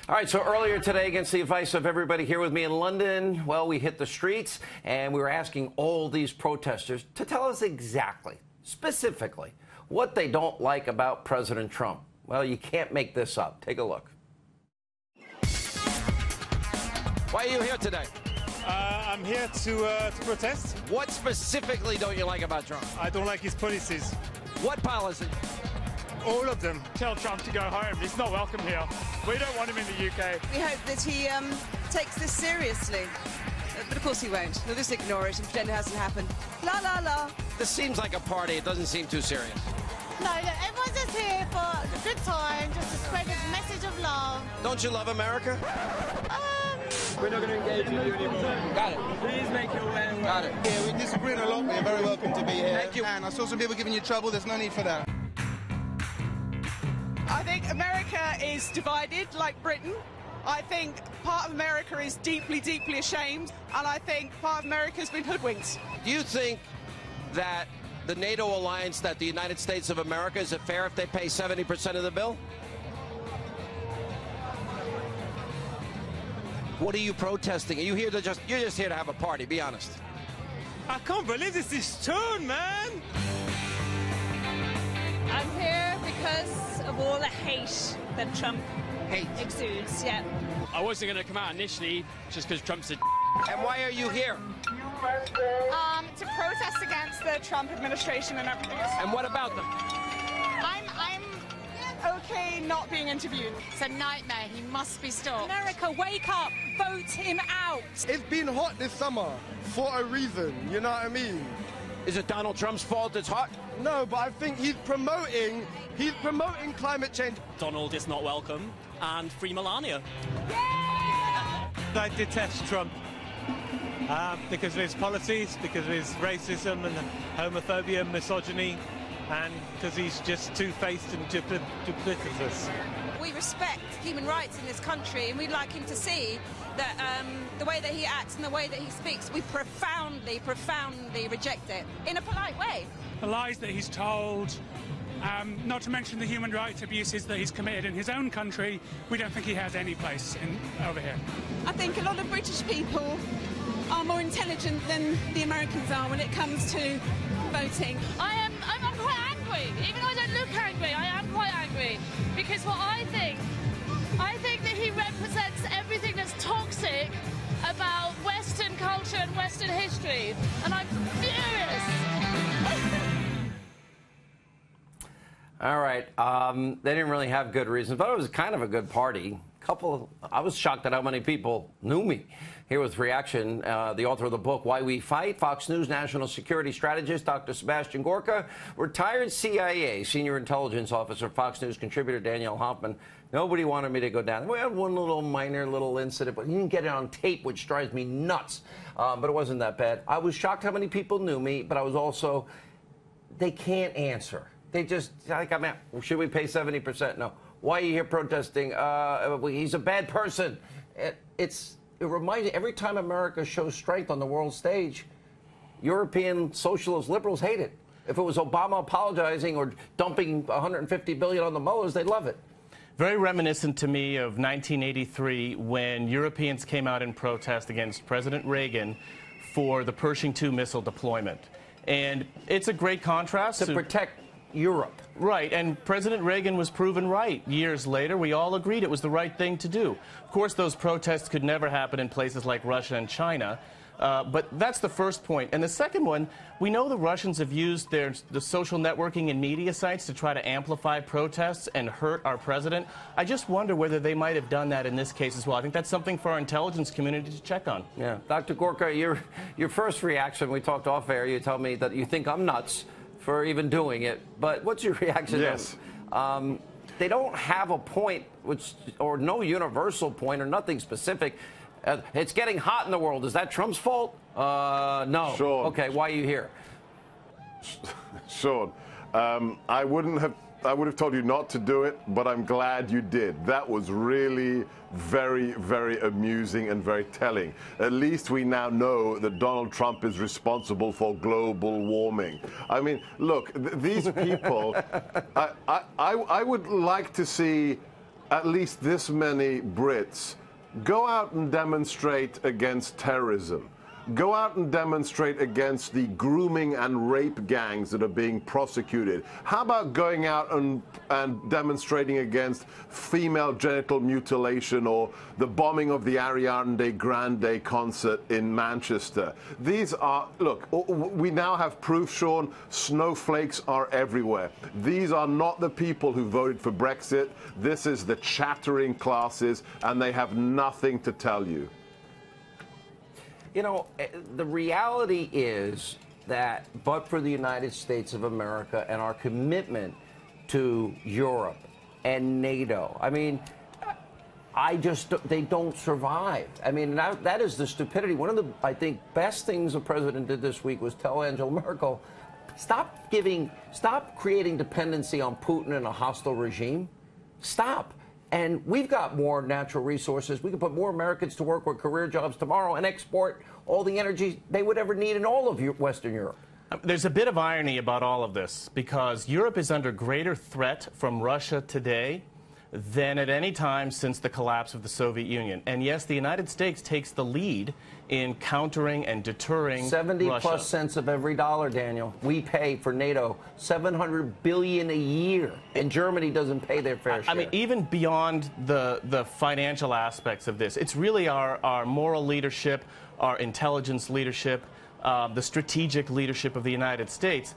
All right, so earlier today, against the advice of everybody here with me in London, well, we hit the streets and we were asking all these protesters to tell us exactly, specifically, what they don't like about President Trump. Well, you can't make this up. Take a look. Why are you here today? I'm here to protest. What specifically don't you like about Trump? I don't like his policies. What policy? All of them. Tell Trump to go home. He's not welcome here. We don't want him in the UK. We hope that he takes this seriously. But of course he won't. He'll just ignore it and pretend it hasn't happened. La, la, la. This seems like a party. It doesn't seem too serious. No, look, everyone's just here for a good time, just to spread this message of love. Don't you love America? We're not going to engage with you anymore. Got it. Please make your way. Got it. Yeah, we disagree a lot, but you're very welcome to be here. Thank you. And I saw some people giving you trouble. There's no need for that. I think America is divided, like Britain. I think part of America is deeply, deeply ashamed, and I think part of America has been hoodwinked. Do you think that the NATO alliance, that the United States of America, is it fair if they pay 70% of the bill? What are you protesting? Are you here to you're just here to have a party, be honest. I can't believe this is tone, man. I'm here because of all the hate that Trump exudes, yeah. I wasn't going to come out initially just because Trump's a And why are you here? To protest against the Trump administration and everything. And what about them? I'm okay not being interviewed. It's a nightmare. He must be stopped. America, wake up! Vote him out! It's been hot this summer for a reason, you know what I mean? Is it Donald Trump's fault it's hot? No, but I think he's promoting climate change. Donald is not welcome, and free Melania. I detest Trump because of his policies, because of his racism and homophobia and misogyny, and because he's just two-faced and duplicitous. We respect human rights in this country, and we'd like him to see that the way that he acts and the way that he speaks, we profoundly, profoundly reject it in a polite way. The lies that he's told, not to mention the human rights abuses that he's committed in his own country, we don't think he has any place over here. I think a lot of British people are more intelligent than the Americans are when it comes to voting. I'm quite angry. Even though I don't look angry, I am quite angry. Because what I think that he represents everything that's toxic about Western culture and Western history. And I'm furious. All right. They didn't really have good reasons, but it was kind of a good party. I was shocked at how many people knew me. Here with reaction, the author of the book, Why We Fight, Fox News national security strategist, Dr. Sebastian Gorka, retired CIA senior intelligence officer, Fox News contributor Danielle Hoffman. Nobody wanted me to go down. We had one minor little incident, but he didn't get it on tape, which drives me nuts. But it wasn't that bad. I was shocked how many people knew me, but I was also, they can't answer. They just, like, I mean, should we pay 70%? No. Why are you here protesting? He's a bad person. It reminds me, every time America shows strength on the world stage, European socialist liberals hate it. If it was Obama apologizing or dumping $150 billion on the Muellers, they'd love it. Very reminiscent to me of 1983 when Europeans came out in protest against President Reagan for the Pershing II missile deployment. And it's a great contrast to protect Europe. Right, and President Reagan was proven right. Years later, we all agreed it was the right thing to do. Of course, those protests could never happen in places like Russia and China, but that's the first point. And the second one, we know the Russians have used the social networking and media sites to try to amplify protests and hurt our president. I just wonder whether they might have done that in this case as well. I think that's something for our intelligence community to check on. Yeah. Dr. Gorka, your first reaction, we talked off air, you tell me that you think I'm nuts for even doing it, but what's your reaction? Yes. They don't have a point, or no universal point, or nothing specific. It's getting hot in the world. Is that Trump's fault? No. Sean. Okay, why are you here? Sean, I would have told you not to do it, but I'm glad you did. That was really very, very amusing and very telling. At least we now know that Donald Trump is responsible for global warming. I mean, look, these people, I would like to see at least this many Brits, go out and demonstrate against terrorism. Go out and demonstrate against the grooming and rape gangs that are being prosecuted. How about going out and demonstrating against female genital mutilation or the bombing of the Ariana Grande concert in Manchester? These are, look, we now have proof, Sean, snowflakes are everywhere. These are not the people who voted for Brexit. This is the chattering classes, and they have nothing to tell you. You know, the reality is that, but for the United States of America and our commitment to Europe and NATO, I mean, they don't survive. I mean, that is the stupidity. One of the, I think, best things the president did this week was tell Angela Merkel, stop creating dependency on Putin and a hostile regime. Stop. And we've got more natural resources. We can put more Americans to work with career jobs tomorrow and export all the energy they would ever need in all of Western Europe. There's a bit of irony about all of this, because Europe is under greater threat from Russia today than at any time since the collapse of the Soviet Union. And yes, the United States takes the lead in countering and deterring 70+ cents of every dollar, Daniel, we pay for NATO, $700 billion a year, and Germany doesn't pay their fair share. I mean, even beyond the financial aspects of this, it's really our moral leadership, our intelligence leadership, the strategic leadership of the United States.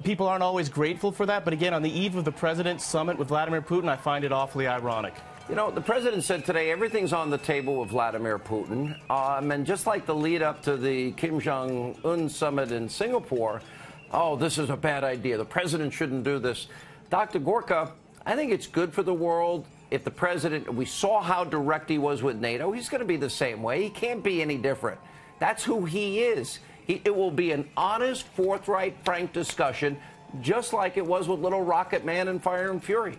People aren't always grateful for that, but again, on the eve of the president's summit with Vladimir Putin, I find it awfully ironic. You know, the president said today everything's on the table with Vladimir Putin. And just like the lead up to the Kim Jong-un summit in Singapore, oh, this is a bad idea. The president shouldn't do this. Dr. Gorka, I think it's good for the world if the president, we saw how direct he was with NATO. He's going to be the same way. He can't be any different. That's who he is. It will be an honest, forthright, frank discussion, just like it was with Little Rocket Man and Fire and Fury.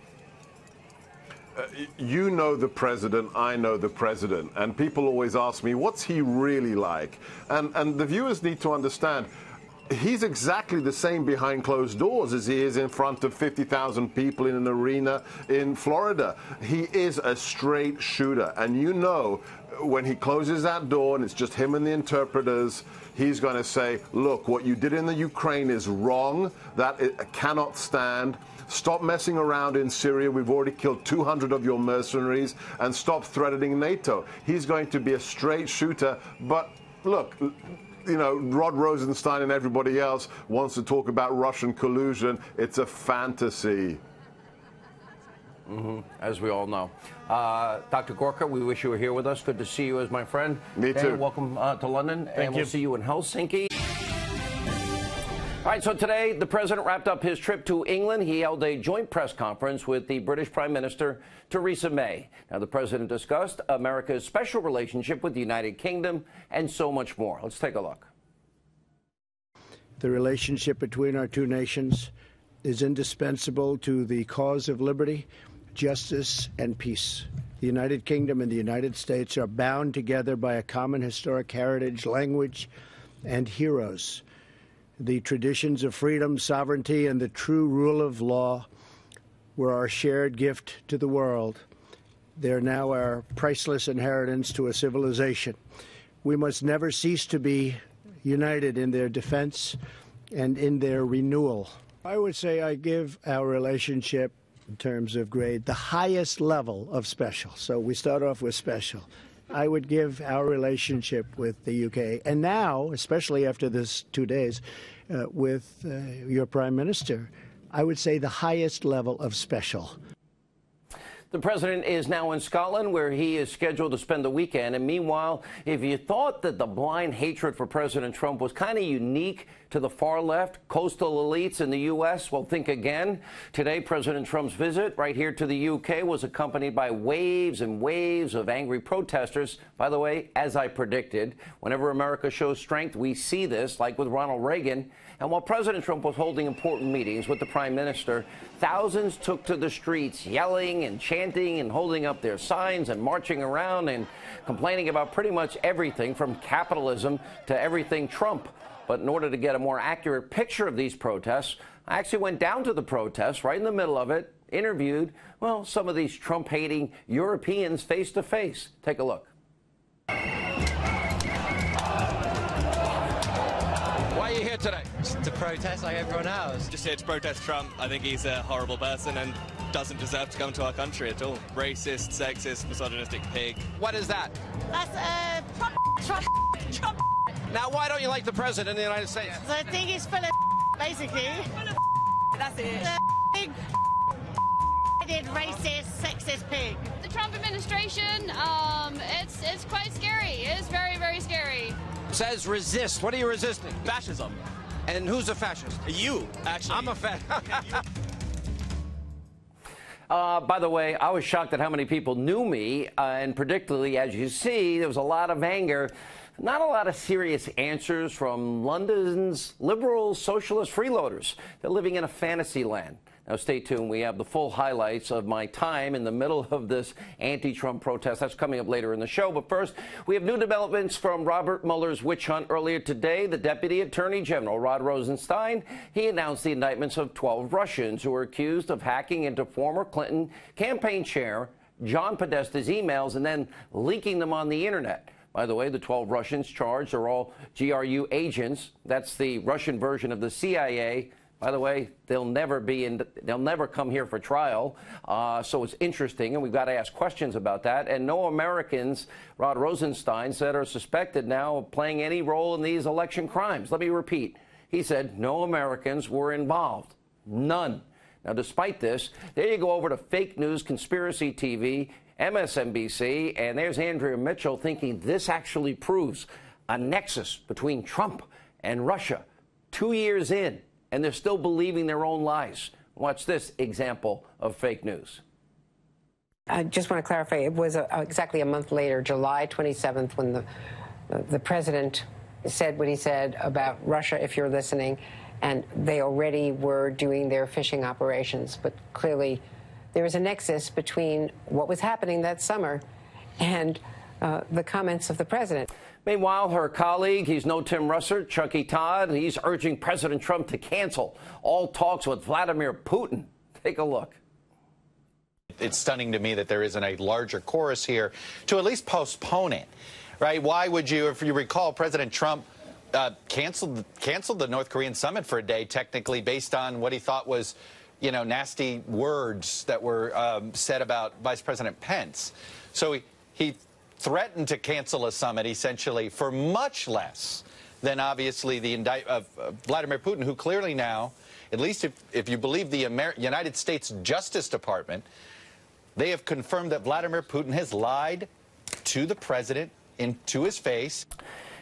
You know the president, I know the president, and people always ask me, what's he really like? And the viewers need to understand, he's exactly the same behind closed doors as he is in front of 50,000 people in an arena in Florida. He is a straight shooter, and you know when he closes that door and it's just him and the interpreters, he's going to say, look, what you did in the Ukraine is wrong. That it cannot stand. Stop messing around in Syria. We've already killed 200 of your mercenaries. And stop threatening NATO. He's going to be a straight shooter. But look, you know, Rod Rosenstein and everybody else wants to talk about Russian collusion. It's a fantasy. As we all know. Dr. Gorka, we wish you were here with us. Good to see you as my friend. Me too. Welcome to London. Thank you. We'll see you in Helsinki. All right, so today the president wrapped up his trip to England. He held a joint press conference with the British Prime Minister, Theresa May. Now, the president discussed America's special relationship with the United Kingdom and so much more. Let's take a look. The relationship between our two nations is indispensable to the cause of liberty, justice, and peace. The United Kingdom and the United States are bound together by a common historic heritage, language, and heroes. The traditions of freedom, sovereignty, and the true rule of law were our shared gift to the world. They are now our priceless inheritance to a civilization. We must never cease to be united in their defense and in their renewal. I would say I give our relationship, in terms of grade, the highest level of special. So we start off with special. I would give our relationship with the UK, and now, especially after this 2 days, with your Prime Minister, I would say the highest level of special. The president is now in Scotland, where he is scheduled to spend the weekend. And meanwhile, if you thought that the blind hatred for President Trump was kind of unique to the far left, coastal elites in the U.S., well, think again. Today, President Trump's visit right here to the U.K. was accompanied by waves and waves of angry protesters. By the way, as I predicted, whenever America shows strength, we see this, like with Ronald Reagan. And while President Trump was holding important meetings with the Prime Minister, thousands took to the streets yelling and chanting and holding up their signs and marching around and complaining about pretty much everything from capitalism to everything Trump. But in order to get a more accurate picture of these protests, I actually went down to the protests right in the middle of it interviewed, well, some of these Trump-hating Europeans face to face. Take a look. Why are you here today? Just to protest like everyone else. Just here to protest Trump. I think he's a horrible person and doesn't deserve to come to our country at all. Racist, sexist, misogynistic pig. What is that? That's Trump. Now, why don't you like the president of the United States? I think he's full of basically. That's it. The big racist, sexist pig. The Trump administration, it's quite scary. It is very, very scary. Says resist. What are you resisting? Fascism. And who's a fascist? You, actually. I'm a fascist. By the way, I was shocked at how many people knew me, and predictably, as you see, there was a lot of anger. Not a lot of serious answers from London's liberal socialist freeloaders. They're living in a fantasy land. Now, stay tuned. We have the full highlights of my time in the middle of this anti-Trump protest. That's coming up later in the show. But first, we have new developments from Robert Mueller's witch hunt earlier today. The Deputy Attorney General, Rod Rosenstein, he announced the indictments of 12 Russians who were accused of hacking into former Clinton campaign chair John Podesta's emails and then leaking them on the Internet. By the way, the 12 Russians charged are all GRU agents. That's the Russian version of the CIA. By the way, they'll never come here for trial. So it's interesting, and we've got to ask questions about that. And no Americans, Rod Rosenstein said, are suspected now of playing any role in these election crimes. Let me repeat. He said no Americans were involved. None. Now, despite this, there you go over to Fake News Conspiracy TV, MSNBC, and there's Andrea Mitchell thinking this actually proves a nexus between Trump and Russia 2 years in, and they're still believing their own lies. Watch this example of fake news. I just want to clarify, it was exactly a month later, July 27th, when the president said what he said about Russia, if you're listening, and they already were doing their phishing operations, but clearly there was a nexus between what was happening that summer and the comments of the president. Meanwhile, her colleague, he's no Tim Russert, Chucky Todd, he's urging President Trump to cancel all talks with Vladimir Putin. Take a look. It's stunning to me that there isn't a larger chorus here to at least postpone it, right? Why would you, if you recall, President Trump canceled the North Korean summit for a day, technically, based on what he thought was, you know, nasty words that were said about Vice President Pence. So he threatened to cancel a summit, essentially, for much less than, obviously, the indictment of Vladimir Putin, who clearly now, at least if you believe the United States Justice Department, they have confirmed that Vladimir Putin has lied to the president to his face.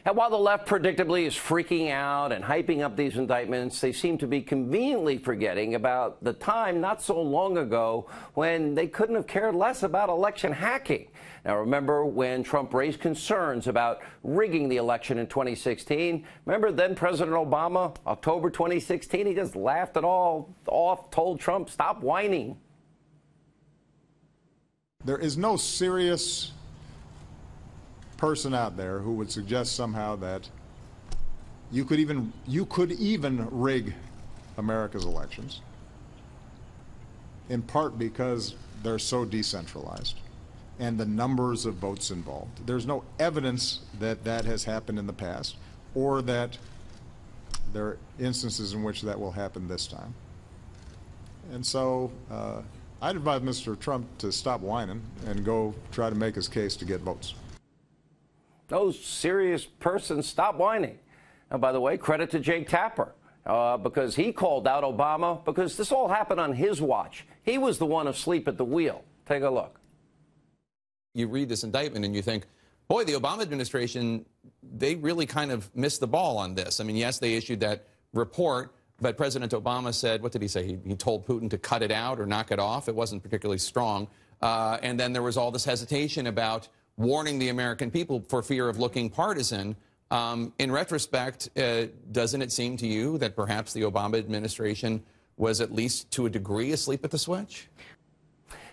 And while the left predictably is freaking out and hyping up these indictments, they seem to be conveniently forgetting about the time not so long ago when they couldn't have cared less about election hacking. Now, remember when Trump raised concerns about rigging the election in 2016? Remember then President Obama, October 2016, he just laughed it all off, told Trump, stop whining. There is no serious person out there who would suggest somehow that you could even rig America's elections, in part because they're so decentralized and the numbers of votes involved. There's no evidence that that has happened in the past or that there are instances in which that will happen this time. And so I'd advise Mr. Trump to stop whining and go try to make his case to get votes. No serious person, stop whining. Now, by the way, credit to Jake Tapper, because he called out Obama because this all happened on his watch. He was the one asleep at the wheel. Take a look. You read this indictment and you think, boy, the Obama administration, they really kind of missed the ball on this. I mean, yes, they issued that report, but President Obama said, what did he say? He told Putin to cut it out or knock it off. It wasn't particularly strong. And then there was all this hesitation about warning the American people for fear of looking partisan. In retrospect, doesn't it seem to you that perhaps the Obama administration was at least to a degree asleep at the switch?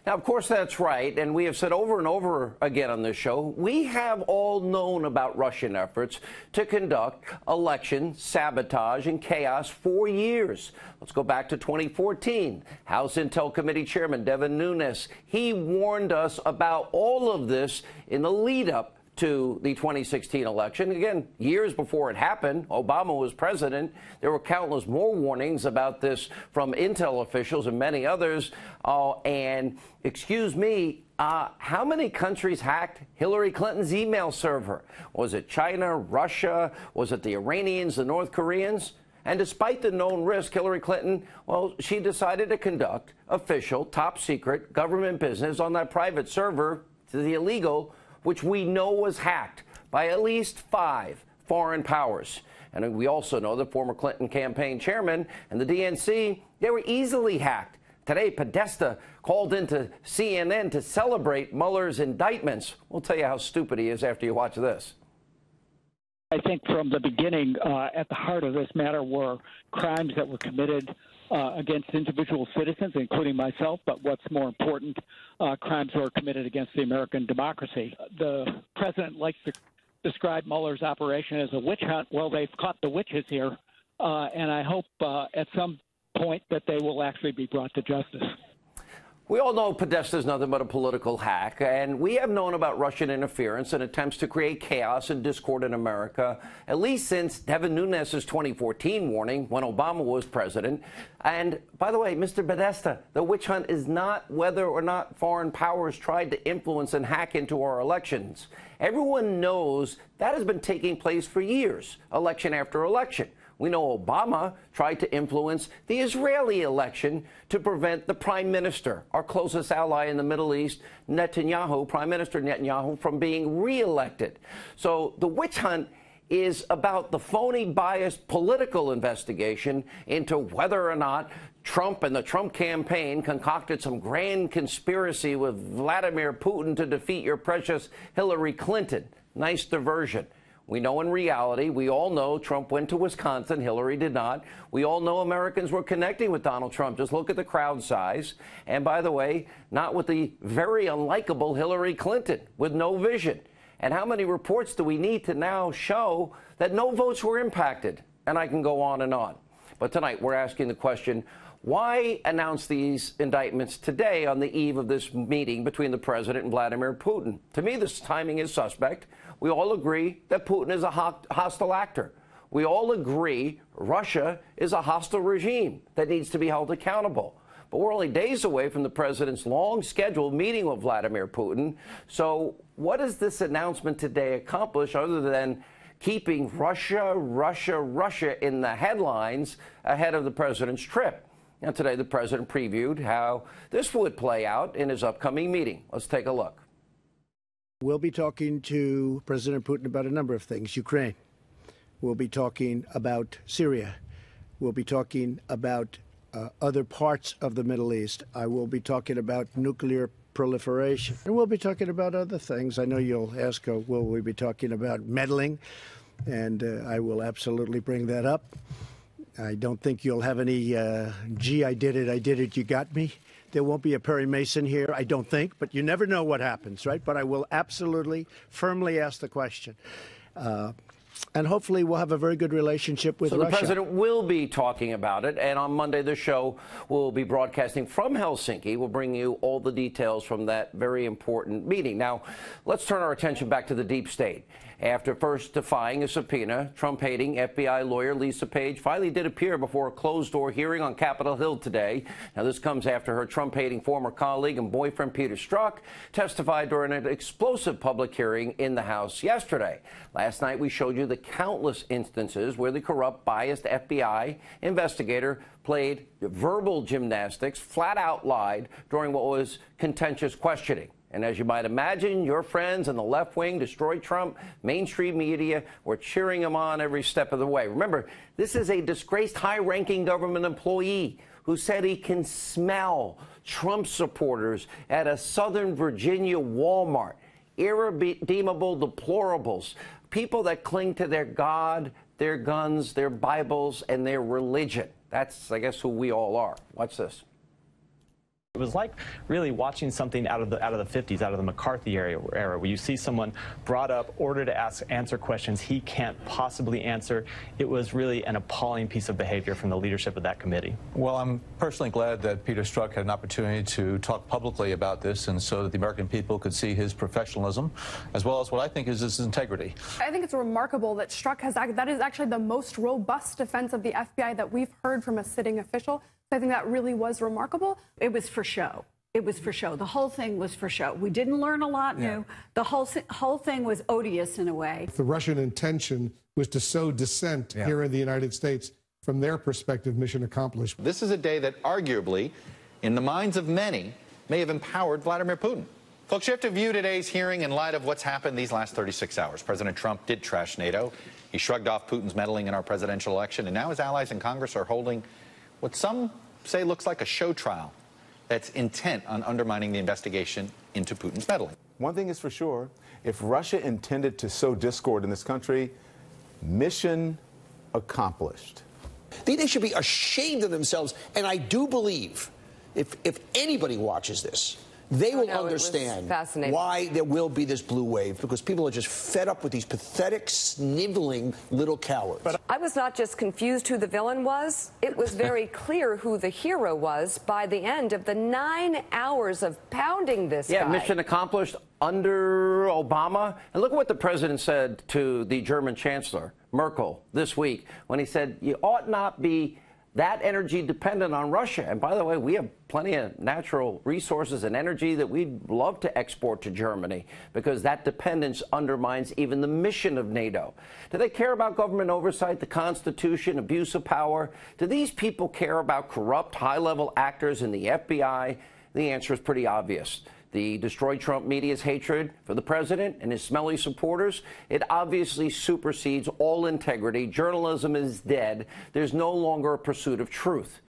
Now, of course, that's right. And we have said over and over again on this show, we have all known about Russian efforts to conduct election sabotage and chaos for years. Let's go back to 2014. House Intel Committee Chairman Devin Nunes, he warned us about all of this in the lead up to the 2016 election. Again, years before it happened, Obama was president. There were countless more warnings about this from Intel officials and many others. And excuse me, how many countries hacked Hillary Clinton's email server? Was it China, Russia? Was it the Iranians, the North Koreans? And despite the known risk, Hillary Clinton, well, she decided to conduct official, top secret government business on that private server to the illegal, which we know was hacked by at least 5 foreign powers. And we also know the former Clinton campaign chairman and the DNC, they were easily hacked. Today, Podesta called into CNN to celebrate Mueller's indictments. We'll tell you how stupid he is after you watch this. I think from the beginning, at the heart of this matter were crimes that were committed against individual citizens, including myself, but what's more important, crimes were committed against the American democracy. The president likes to describe Mueller's operation as a witch hunt. Well, they've caught the witches here, and I hope at some point that they will actually be brought to justice. We all know Podesta is nothing but a political hack, and we have known about Russian interference and attempts to create chaos and discord in America, at least since Devin Nunes' 2014 warning when Obama was president. And by the way, Mr. Podesta, the witch hunt is not whether or not foreign powers tried to influence and hack into our elections. Everyone knows that has been taking place for years, election after election. We know Obama tried to influence the Israeli election to prevent the prime minister, our closest ally in the Middle East, Netanyahu, Prime Minister Netanyahu, from being reelected. So the witch hunt is about the phony, biased political investigation into whether or not Trump and the Trump campaign concocted some grand conspiracy with Vladimir Putin to defeat your precious Hillary Clinton. Nice diversion. We know in reality, we all know Trump went to Wisconsin, Hillary did not. We all know Americans were connecting with Donald Trump. Just look at the crowd size. And by the way, not with the very unlikable Hillary Clinton, with no vision. And how many reports do we need to now show that no votes were impacted? And I can go on and on. But tonight, we're asking the question, why announce these indictments today on the eve of this meeting between the president and Vladimir Putin? To me, this timing is suspect. We all agree that Putin is a hostile actor. We all agree Russia is a hostile regime that needs to be held accountable. But we're only days away from the president's long-scheduled meeting with Vladimir Putin. So what does this announcement today accomplish other than keeping Russia, Russia, Russia in the headlines ahead of the president's trip? And today the president previewed how this would play out in his upcoming meeting. Let's take a look. We'll be talking to President Putin about a number of things. Ukraine. We'll be talking about Syria. We'll be talking about other parts of the Middle East. I will be talking about nuclear proliferation. And we'll be talking about other things. I know you'll ask, will we be talking about meddling? And I will absolutely bring that up. I don't think you'll have any, gee, I did it, you got me. There won't be a Perry Mason here, I don't think, but you never know what happens, right? But I will absolutely, firmly ask the question. And hopefully we'll have a very good relationship with Russia. So the president will be talking about it, and on Monday the show will be broadcasting from Helsinki. We'll bring you all the details from that very important meeting. Now, let's turn our attention back to the deep state. After first defying a subpoena, Trump-hating FBI lawyer Lisa Page finally did appear before a closed-door hearing on Capitol Hill today. Now, this comes after her Trump-hating former colleague and boyfriend Peter Strzok testified during an explosive public hearing in the House yesterday. Last night, we showed you the countless instances where the corrupt, biased FBI investigator played verbal gymnastics, flat-out lied during what was contentious questioning. And as you might imagine, your friends in the left wing destroyed Trump. Mainstream media were cheering him on every step of the way. Remember, this is a disgraced high-ranking government employee who said he can smell Trump supporters at a Southern Virginia Walmart. Irredeemable deplorables. People that cling to their God, their guns, their Bibles, and their religion. That's, I guess, who we all are. Watch this. It was like really watching something out of the 50s, out of the McCarthy era, where you see someone brought up, ordered to answer questions he can't possibly answer. It was really an appalling piece of behavior from the leadership of that committee. Well, I'm personally glad that Peter Strzok had an opportunity to talk publicly about this, and so that the American people could see his professionalism, as well as what I think is his integrity. I think it's remarkable that Strzok has, that is actually the most robust defense of the FBI that we've heard from a sitting official. I think that really was remarkable. It was for show. It was for show. The whole thing was for show. We didn't learn a lot new. The whole thing was odious in a way. The Russian intention was to sow dissent here in the United States. From their perspective, mission accomplished. This is a day that arguably, in the minds of many, may have empowered Vladimir Putin. Folks, you have to view today's hearing in light of what's happened these last 36 hours. President Trump did trash NATO. He shrugged off Putin's meddling in our presidential election, and now his allies in Congress are holding what some say looks like a show trial that's intent on undermining the investigation into Putin's meddling. One thing is for sure, if Russia intended to sow discord in this country, mission accomplished. They should be ashamed of themselves, and I do believe if anybody watches this, they will understand why there will be this blue wave, because people are just fed up with these pathetic, sniveling little cowards. I was not just confused who the villain was. It was very clear who the hero was by the end of the 9 hours of pounding this guy. Mission accomplished under Obama. And look at what the president said to the German Chancellor, Merkel, this week, when he said, you ought not be that energy dependent on Russia. And by the way, we have plenty of natural resources and energy that we'd love to export to Germany, because that dependence undermines even the mission of NATO. Do they care about government oversight, the Constitution, abuse of power? Do these people care about corrupt, high-level actors in the FBI? The answer is pretty obvious. The destroyed Trump media's hatred for the president and his smelly supporters, it obviously supersedes all integrity. Journalism is dead. There's no longer a pursuit of truth.